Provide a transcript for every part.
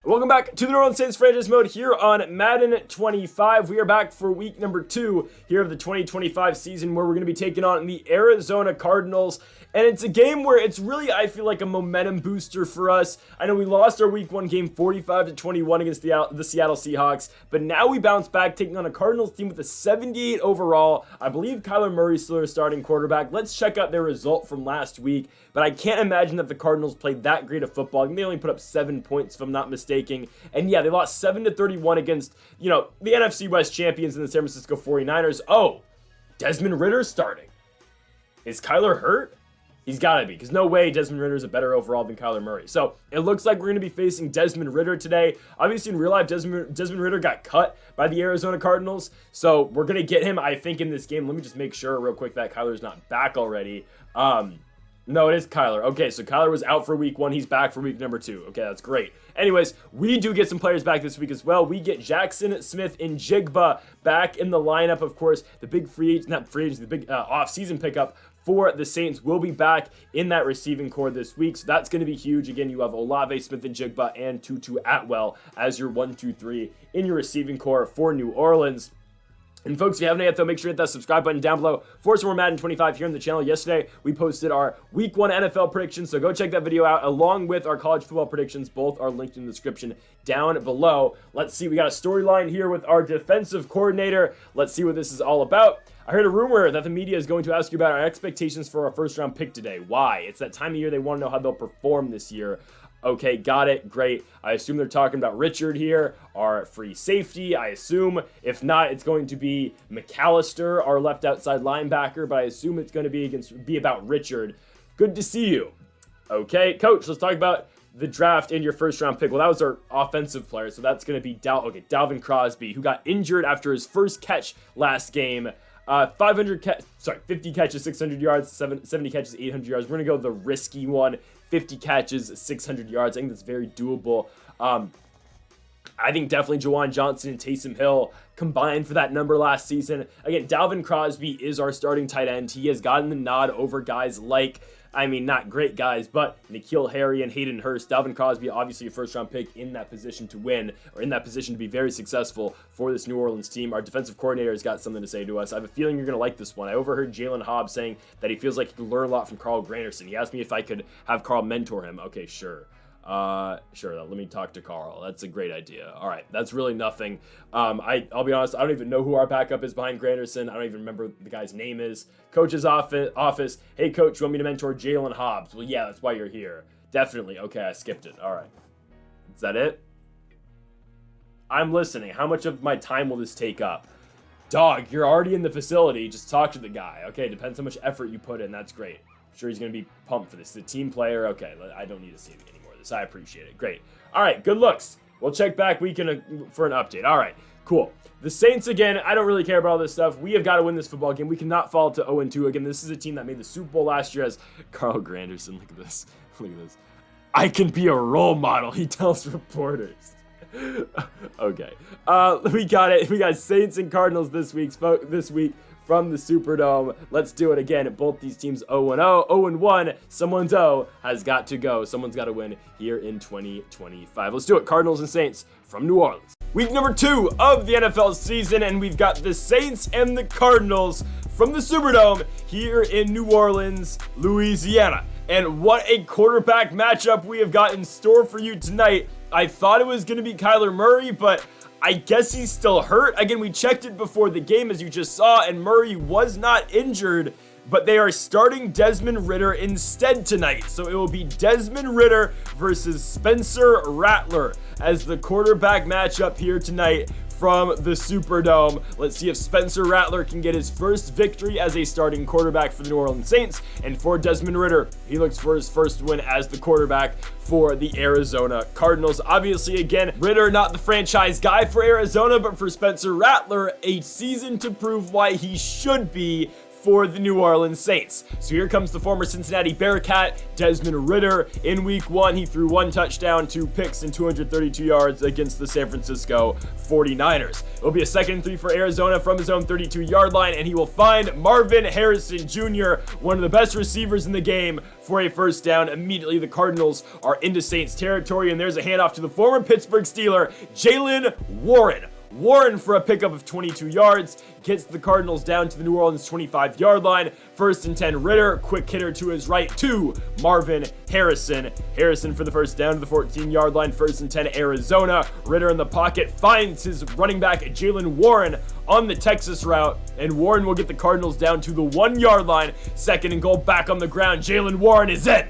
Welcome back to the New Orleans Saints franchise mode here on Madden 25. We are back for week number 2 here of the 2025 season, where we're going to be taking on the Arizona Cardinals. And it's a game where it's really, I feel like, a momentum booster for us. I know we lost our week 1 game 45-21 against the Seattle Seahawks, but now we bounce back taking on a Cardinals team with a 78 overall. I believe Kyler Murray's still our starting quarterback. Let's check out their result from last week, but I can't imagine that the Cardinals played that great of football. I think they only put up 7 points, if I'm not mistaken. And yeah, they lost 7-31 against, the NFC West champions in the San Francisco 49ers. Oh, Desmond Ritter's starting. Is Kyler hurt? He's got to be, because no way Desmond Ritter is a better overall than Kyler Murray. So it looks like we're going to be facing Desmond Ritter today. Obviously, in real life, Desmond Ritter got cut by the Arizona Cardinals. So we're going to get him, I think, in this game. Let me just make sure real quick that Kyler's not back already. No, it is Kyler. Okay, so Kyler was out for week 1. He's back for week number 2. Okay, that's great. Anyways, we do get some players back this week as well. We get Jackson Smith-Njigba back in the lineup. Of course, the big the big off-season pickup for the Saints will be back in that receiving core this week. So that's going to be huge. Again, you have Olave, Smith-Njigba, and Tutu Atwell as your 1, 2, 3 in your receiving core for New Orleans. And folks, if you haven't yet, though, make sure to hit that subscribe button down below for some more Madden 25 here on the channel. Yesterday, we posted our Week 1 NFL predictions, so go check that video out, along with our college football predictions. Both are linked in the description down below. Let's see, we got a storyline here with our defensive coordinator. Let's see what this is all about. I heard a rumor that the media is going to ask you about our expectations for our first-round pick today. Why? It's that time of year they want to know how they'll perform this year. Okay, got it. Great. I assume they're talking about Richard here, our free safety. I assume. If not, it's going to be McAllister, our left outside linebacker, but I assume it's going to be about Richard. Good to see you. Okay, Coach, let's talk about the draft and your first-round pick. Well, that was our offensive player, so that's going to be Dalvin Crosby, who got injured after his first catch last game. 50 catches, 600 yards, 70 catches, 800 yards. We're going to go the risky one, 50 catches, 600 yards. I think that's very doable. I think definitely Juwan Johnson and Taysom Hill combined for that number last season. Again, Dalvin Crosby is our starting tight end. He has gotten the nod over guys like, not great guys, but N'Keal Harry and Hayden Hurst. Dalvin Crosby, obviously a first-round pick in that position to win, or in that position to be very successful for this New Orleans team. Our defensive coordinator has got something to say to us. I have a feeling you're going to like this one. I overheard Jalen Hobbs saying that he feels like he could learn a lot from Carl Granderson. He asked me if I could have Carl mentor him. Okay, sure. Sure, let me talk to Carl. That's a great idea. All right, that's really nothing. I'll be honest, I don't even know who our backup is behind Granderson. I don't even remember what the guy's name is. Coach's office. Hey, coach, you want me to mentor Jalen Hobbs? Well, yeah, that's why you're here. Definitely. Okay, I skipped it. All right. Is that it? I'm listening. How much of my time will this take up? Dog, you're already in the facility. Just talk to the guy. Okay, depends how much effort you put in. That's great. I'm sure he's going to be pumped for this. The team player. Okay, I don't need to see him anymore. I appreciate it. Great. All right, good looks. We'll check back for an update. All right, cool. The Saints, again, I don't really care about all this stuff. We have got to win this football game. We cannot fall to 0-2. Again, this is a team that made the Super Bowl last year as Carl Granderson. Look at this. Look at this. I can be a role model, he tells reporters. Okay. We got it. We got Saints and Cardinals this week from the Superdome. Let's do it again. Both these teams 0-0, 0-1. Someone's has got to go. Someone's got to win here in 2025. Let's do it. Cardinals and Saints from New Orleans. Week number 2 of the NFL season, and we've got the Saints and the Cardinals from the Superdome here in New Orleans, Louisiana. And what a quarterback matchup we have got in store for you tonight. I thought it was going to be Kyler Murray, but I guess he's still hurt. Again, we checked it before the game, as you just saw, and Murray was not injured, but they are starting Desmond Ridder instead tonight. So it will be Desmond Ridder versus Spencer Rattler as the quarterback matchup here tonight from the Superdome. Let's see if Spencer Rattler can get his first victory as a starting quarterback for the New Orleans Saints. And for Desmond Ridder, he looks for his first win as the quarterback for the Arizona Cardinals. Obviously, again, Ridder not the franchise guy for Arizona, but for Spencer Rattler, a season to prove why he should be for the New Orleans Saints. So here comes the former Cincinnati Bearcat, Desmond Ridder. In week 1, he threw 1 touchdown, 2 picks, and 232 yards against the San Francisco 49ers. It'll be a 2nd and 3 for Arizona from his own 32-yard line, and he will find Marvin Harrison Jr., one of the best receivers in the game, for a first down. Immediately, the Cardinals are into Saints territory, and there's a handoff to the former Pittsburgh Steeler, Jaylen Warren. Warren, for a pickup of 22 yards, gets the Cardinals down to the New Orleans 25-yard line. 1st and 10, Ridder, quick hitter to his right to Marvin Harrison. Harrison for the first down to the 14-yard line. 1st and 10, Arizona. Ridder in the pocket finds his running back, Jaylen Warren, on the Texas route, and Warren will get the Cardinals down to the 1-yard line. 2nd and goal, back on the ground. Jaylen Warren is in.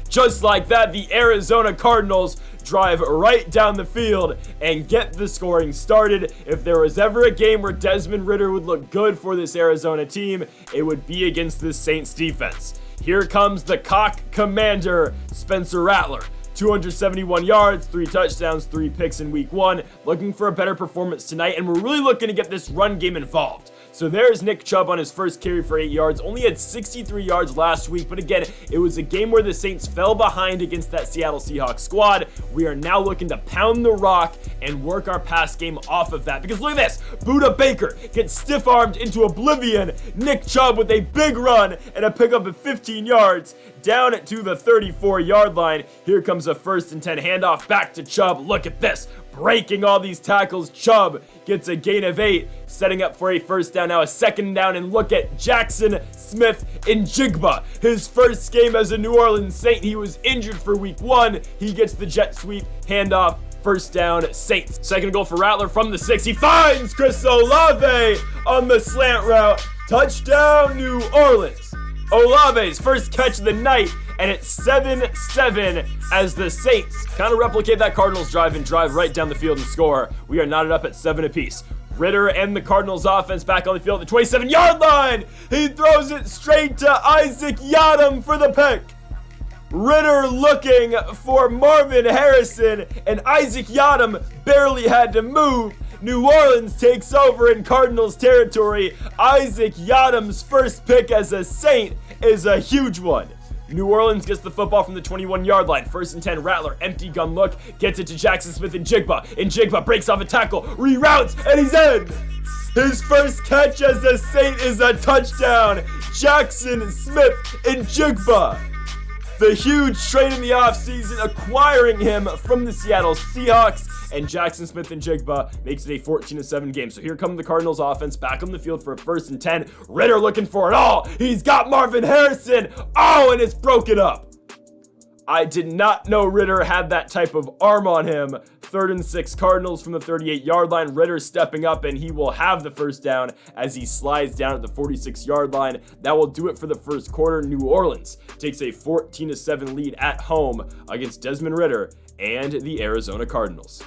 Just like that, the Arizona Cardinals drive right down the field and get the scoring started. If there was ever a game where Desmond Ridder would look good for this Arizona team, it would be against this Saints defense. Here comes the cock commander, Spencer Rattler. 271 yards, 3 touchdowns, 3 picks in week 1. Looking for a better performance tonight, and we're really looking to get this run game involved. So there's Nick Chubb on his first carry for 8 yards. Only had 63 yards last week, but again, it was a game where the Saints fell behind against that Seattle Seahawks squad. We are now looking to pound the rock and work our pass game off of that, because look at this. Budda Baker gets stiff-armed into oblivion. Nick Chubb with a big run and a pickup of 15 yards down to the 34-yard line. Here comes a 1st and 10 handoff back to Chubb. Look at this. Breaking all these tackles, Chubb gets a gain of 8, setting up for a first down. Now a 2nd down, and look at Jackson Smith-Njigba. His first game as a New Orleans Saint. He was injured for week 1. He gets the jet sweep, handoff, first down, Saints. 2nd goal for Rattler from the 6. He finds Chris Olave on the slant route. Touchdown, New Orleans. Olave's first catch of the night, and it's 7-7 as the Saints kind of replicate that Cardinals drive and drive right down the field and score. We are knotted up at 7 apiece. Ridder and the Cardinals offense back on the field at the 27-yard line. He throws it straight to Isaac Yiadom for the pick. Ridder looking for Marvin Harrison, and Isaac Yiadom barely had to move. New Orleans takes over in Cardinals territory. Isaac Yiadom's first pick as a Saint is a huge one. New Orleans gets the football from the 21-yard line. 1st and 10, Rattler, empty gun look, gets it to Jackson Smith-Njigba. Njigba breaks off a tackle, reroutes, and he's in. His first catch as a Saint is a touchdown. Jackson Smith-Njigba. The huge trade in the offseason, acquiring him from the Seattle Seahawks, and Jackson Smith-Njigba makes it a 14-7 game. So here come the Cardinals offense back on the field for a 1st and 10. Ridder looking for it all. He's got Marvin Harrison. Oh, and it's broken up. I did not know Ridder had that type of arm on him. 3rd and 6, Cardinals from the 38-yard line. Ridder stepping up, and he will have the first down as he slides down at the 46-yard line. That will do it for the first quarter. New Orleans takes a 14-7 lead at home against Desmond Ridder and the Arizona Cardinals.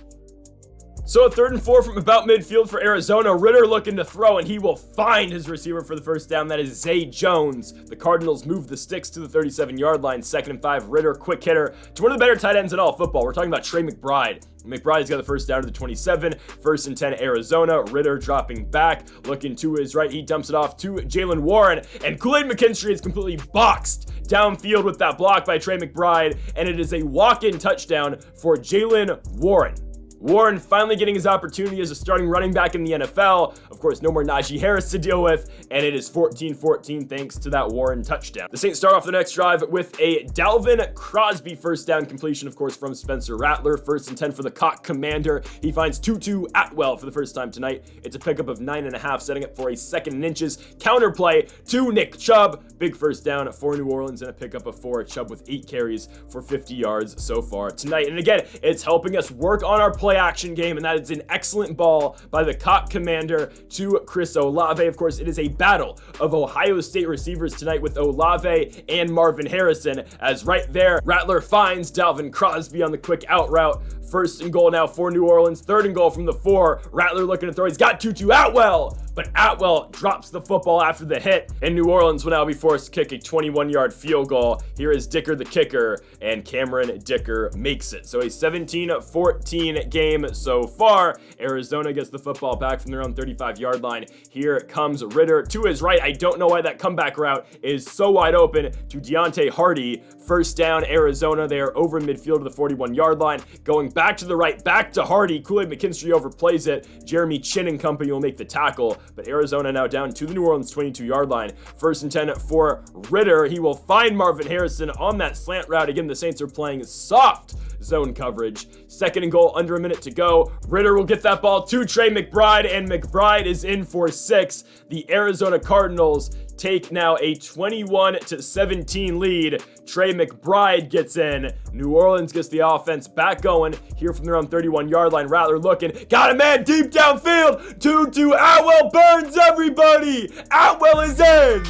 So a 3rd and 4 from about midfield for Arizona. Ridder looking to throw, and he will find his receiver for the first down. That is Zay Jones. The Cardinals move the sticks to the 37-yard line. 2nd and 5, Ridder, quick hitter to one of the better tight ends in all football. We're talking about Trey McBride. McBride's got the first down to the 27. 1st and 10, Arizona. Ridder dropping back, looking to his right. He dumps it off to Jaylen Warren, and Kool-Aid McKinstry is completely boxed downfield with that block by Trey McBride, and it is a walk-in touchdown for Jaylen Warren. Warren finally getting his opportunity as a starting running back in the NFL. Of course, no more Najee Harris to deal with, and it is 14-14 thanks to that Warren touchdown. The Saints start off the next drive with a Dalvin Crosby first down completion, of course, from Spencer Rattler. 1st and 10 for the Cock Commander. He finds Tutu Atwell for the first time tonight. It's a pickup of 9.5, setting up for a 2nd and inches. Counter play to Nick Chubb. Big first down for New Orleans and a pickup of 4. Chubb with 8 carries for 50 yards so far tonight. And again, it's helping us work on our play action game, and that is an excellent ball by the Cock Commander to Chris Olave. Of course, it is a battle of Ohio State receivers tonight with Olave and Marvin Harrison, as right there, Rattler finds Dalvin Crosby on the quick out route First and goal now for New Orleans. Third and goal from the 4. Rattler looking to throw. He's got Tutu Atwell, but Atwell drops the football after the hit, and New Orleans will now be forced to kick a 21-yard field goal. Here is Dicker the kicker, and Cameron Dicker makes it. So a 17-14 game so far. Arizona gets the football back from their own 35-yard line. Here comes Ridder to his right. I don't know why that comeback route is so wide open to Deontay Hardy. First down, Arizona. They are over midfield to the 41-yard line. Going back to the right, back to Hardy. Kool-Aid McKinstry overplays it. Jeremy Chin and company will make the tackle, but Arizona now down to the New Orleans 22-yard line. First and 10 for Ridder. He will find Marvin Harrison on that slant route. Again, the Saints are playing soft zone coverage. Second and goal, under a minute to go. Ridder will get that ball to Trey McBride, and McBride is in for 6. The Arizona Cardinals take now a 21-17 lead. Trey McBride gets in. New Orleans gets the offense back going here from their own 31-yard line. Rattler looking, got a man deep downfield. Tutu Atwell burns everybody. Atwell is in.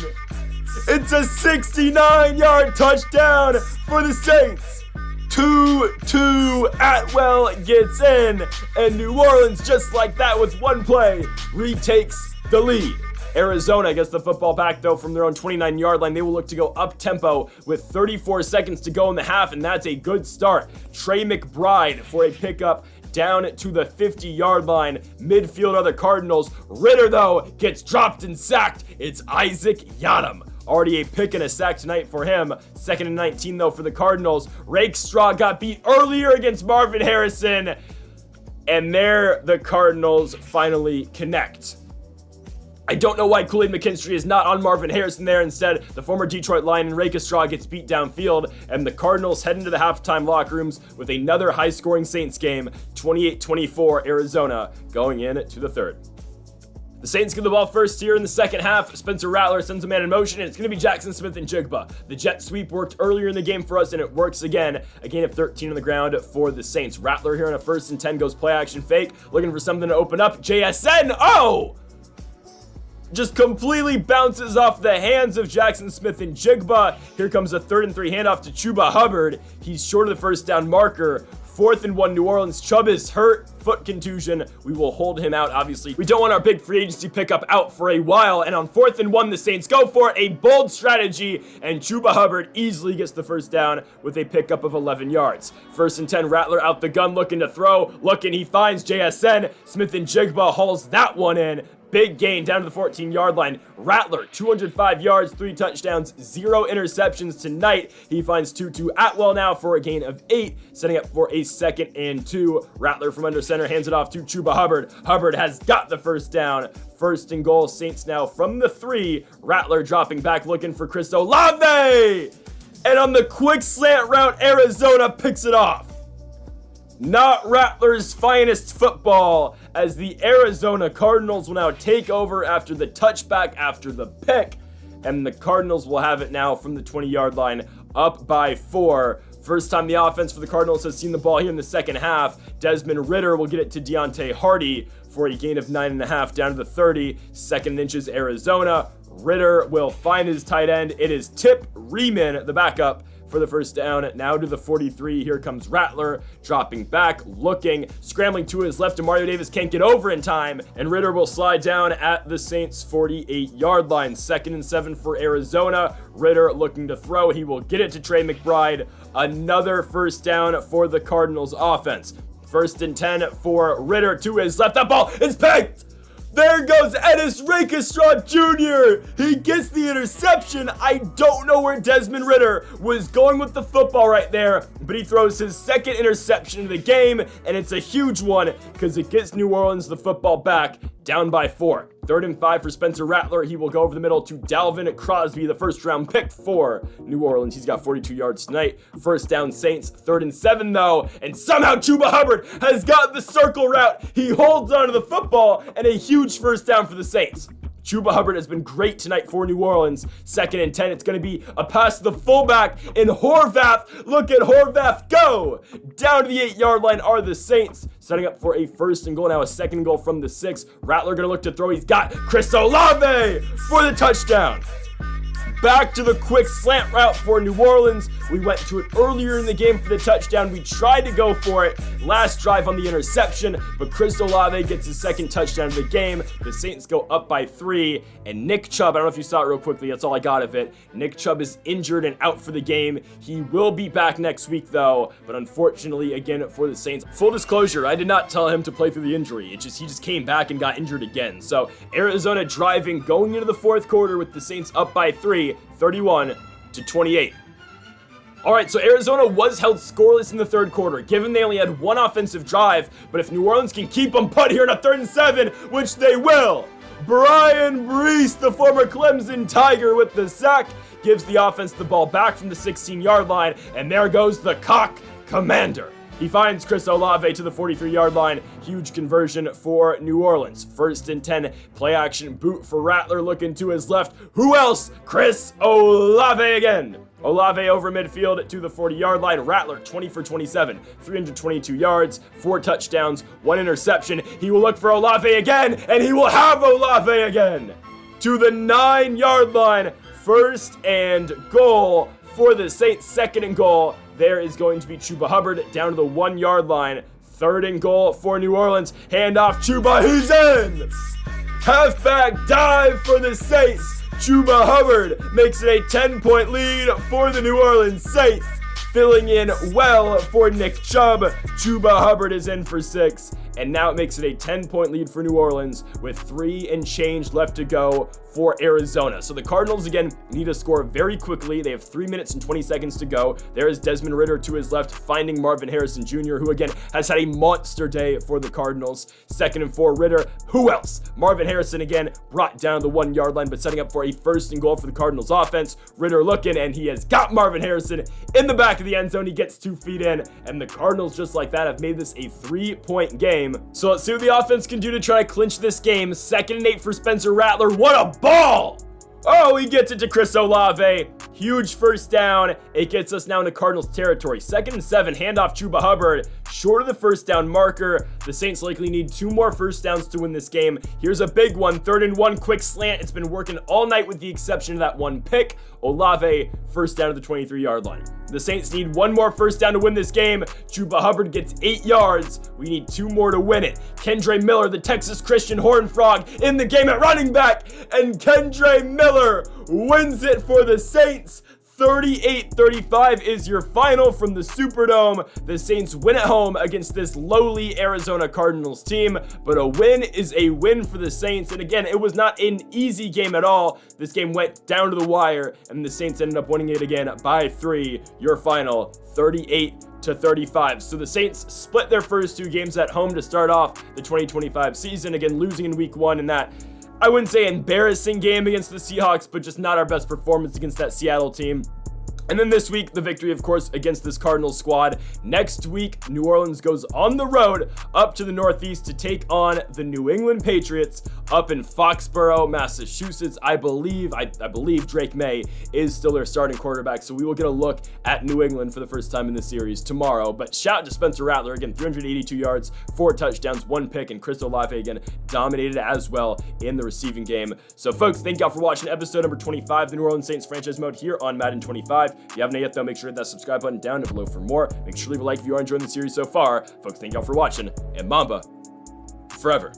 It's a 69-yard touchdown for the Saints. Tutu Atwell gets in, and New Orleans, just like that with one play, retakes the lead. Arizona gets the football back, though, from their own 29-yard line. They will look to go up-tempo with 34 seconds to go in the half, and that's a good start. Trey McBride for a pickup down to the 50-yard line. Midfield are the Cardinals. Ridder, though, gets dropped and sacked. It's Isaac Yiadom. Already a pick and a sack tonight for him. Second and 19, though, for the Cardinals. Rakestraw got beat earlier against Marvin Harrison, and there the Cardinals finally connect. I don't know why Kool-Aid McKinstry is not on Marvin Harrison there. Instead, the former Detroit Lion, Rakestraw, gets beat downfield, and the Cardinals head into the halftime locker rooms with another high-scoring Saints game, 28-24 Arizona, going into the third. The Saints get the ball first here in the second half. Spencer Rattler sends a man in motion, and it's going to be Jackson Smith-Njigba. The jet sweep worked earlier in the game for us, and it works again. A gain of 13 on the ground for the Saints. Rattler here on a first and 10 goes play action fake, looking for something to open up. JSN, just completely bounces off the hands of Jackson Smith-Njigba. Here comes a 3rd and 3 handoff to Chuba Hubbard. He's short of the first down marker. 4th and 1 New Orleans. Chubb is hurt, foot contusion. We will hold him out, obviously. We don't want our big free agency pickup out for a while. And on 4th and 1, the Saints go for a bold strategy, and Chuba Hubbard easily gets the first down with a pickup of 11 yards. 1st and 10, Rattler out the gun, looking to throw. Looking, he finds JSN. Smith-Njigba hauls that one in. Big gain down to the 14-yard line. Rattler, 205 yards, 3 touchdowns, 0 interceptions tonight. He finds Tutu Atwell now for a gain of 8, setting up for a 2nd and 2. Rattler from under center hands it off to Chuba Hubbard. Hubbard has got the first down. 1st and goal, Saints now from the 3. Rattler dropping back, looking for Chris Olave. And on the quick slant route, Arizona picks it off. Not Rattler's finest football, as the Arizona Cardinals will now take over after the touchback, after the pick, and the Cardinals will have it now from the 20-yard line, up by 4. First time the offense for the Cardinals has seen the ball here in the second half. Desmond Ridder will get it to Deontay Hardy for a gain of 9.5 down to the 30. 2nd inches, Arizona. Ridder will find his tight end. It is Tip Riemann, the backup, for the first down. Now to the 43. Here comes Rattler, dropping back, looking, scrambling to his left, and Mario Davis can't get over in time, and Ridder will slide down at the Saints' 48-yard line. 2nd and 7 for Arizona. Ridder looking to throw. He will get it to Trey McBride. Another first down for the Cardinals offense. 1st and 10 for Ridder to his left. That ball is picked! There goes Ennis Rakestraw Jr. He gets the interception. I don't know where Desmond Ridder was going with the football right there, but he throws his 2nd interception of the game, and it's a huge one because it gets New Orleans the football back, down by 4. 3rd and 5 for Spencer Rattler. He will go over the middle to Dalvin Crosby, the first-round pick for New Orleans. He's got 42 yards tonight. First down, Saints. 3rd and 7, though, and somehow Chuba Hubbard has got the circle route. He holds onto the football, and a huge first down for the Saints. Chuba Hubbard has been great tonight for New Orleans. 2nd and 10. It's going to be a pass to the fullback in Horvath. Look at Horvath go! Down to the 8-yard line are the Saints, setting up for a 1st and goal. Now a 2nd and goal from the 6. Rattler going to look to throw. He's got Chris Olave for the touchdown. back to the quick slant route for New Orleans. We went to it earlier in the game for the touchdown. We tried to go for it last drive on the interception, but Chris Olave gets his second touchdown of the game. The Saints go up by 3, and Nick Chubb, I don't know if you saw it real quickly, that's all I got of it. Nick Chubb is injured and out for the game. He will be back next week though, but unfortunately again for the Saints. Full disclosure, I did not tell him to play through the injury. He just came back and got injured again. So Arizona driving going into the fourth quarter with the Saints up by 3, 31-28. All right, so Arizona was held scoreless in the third quarter, given they only had one offensive drive, but if New Orleans can keep them put here in a 3rd and 7, which they will, Brian Brees, the former Clemson Tiger with the sack, gives the offense the ball back from the 16-yard line, and there goes the Cock Commander. He finds Chris Olave to the 43-yard line. Huge conversion for New Orleans. 1st and 10, play action boot for Rattler looking to his left. Who else? Chris Olave again. Olave over midfield to the 40-yard line. Rattler 20 for 27, 322 yards, 4 touchdowns, 1 interception. He will look for Olave again, and he will have Olave again. To the 9-yard line. 1st and goal for the Saints. 2nd and goal. There is going to be Chuba Hubbard down to the 1-yard line. 3rd and goal for New Orleans. Handoff Chuba, he's in! Halfback dive for the Saints. Chuba Hubbard makes it a 10-point lead for the New Orleans Saints. Filling in well for Nick Chubb. Chuba Hubbard is in for 6. And now it makes it a 10-point lead for New Orleans with 3 and change left to go for Arizona. So the Cardinals, again, need to score very quickly. They have 3 minutes and 20 seconds to go. There is Desmond Ridder to his left, finding Marvin Harrison Jr., who, again, has had a monster day for the Cardinals. 2nd and 4, Ridder. Who else? Marvin Harrison, again, brought down the 1-yard line, but setting up for a 1st and goal for the Cardinals offense. Ridder looking, and he has got Marvin Harrison in the back of the end zone. He gets 2 feet in, and the Cardinals, just like that, have made this a 3-point game. So let's see what the offense can do to try to clinch this game. 2nd and 8 for Spencer Rattler. What a ball! Oh, he gets it to Chris Olave. Huge 1st down. It gets us now into Cardinals territory. 2nd and 7, handoff Chuba Hubbard. Short of the 1st down marker. The Saints likely need 2 more 1st downs to win this game. Here's a big one. 3rd and 1, quick slant. It's been working all night with the exception of that one pick. Olave, 1st down to the 23-yard line. The Saints need 1 more 1st down to win this game. Chuba Hubbard gets 8 yards. We need 2 more to win it. Kendre Miller, the Texas Christian Horned Frog, in the game at running back. And Kendre Miller wins it for the Saints. 38-35 is your final from the Superdome. The Saints win at home against this lowly Arizona Cardinals team, but a win is a win for the Saints. And again, it was not an easy game at all. This game went down to the wire, and the Saints ended up winning it again by 3. Your final, 38-35. So the Saints split their first 2 games at home to start off the 2025 season, again losing in week 1 in that, I wouldn't say embarrassing game against the Seahawks, but just not our best performance against that Seattle team. And then this week, the victory, of course, against this Cardinals squad. Next week, New Orleans goes on the road up to the Northeast to take on the New England Patriots up in Foxborough, Massachusetts. I believe Drake May is still their starting quarterback, so we will get a look at New England for the first time in the series tomorrow. But shout out to Spencer Rattler, again, 382 yards, 4 touchdowns, 1 pick, and Chris Olave, again, dominated as well in the receiving game. So, folks, thank y'all for watching episode number 25 of the New Orleans Saints franchise mode here on Madden 25. If you haven't yet, though, make sure to hit that subscribe button down below for more. Make sure to leave a like if you are enjoying the series so far. Folks, thank y'all for watching, and Mamba forever.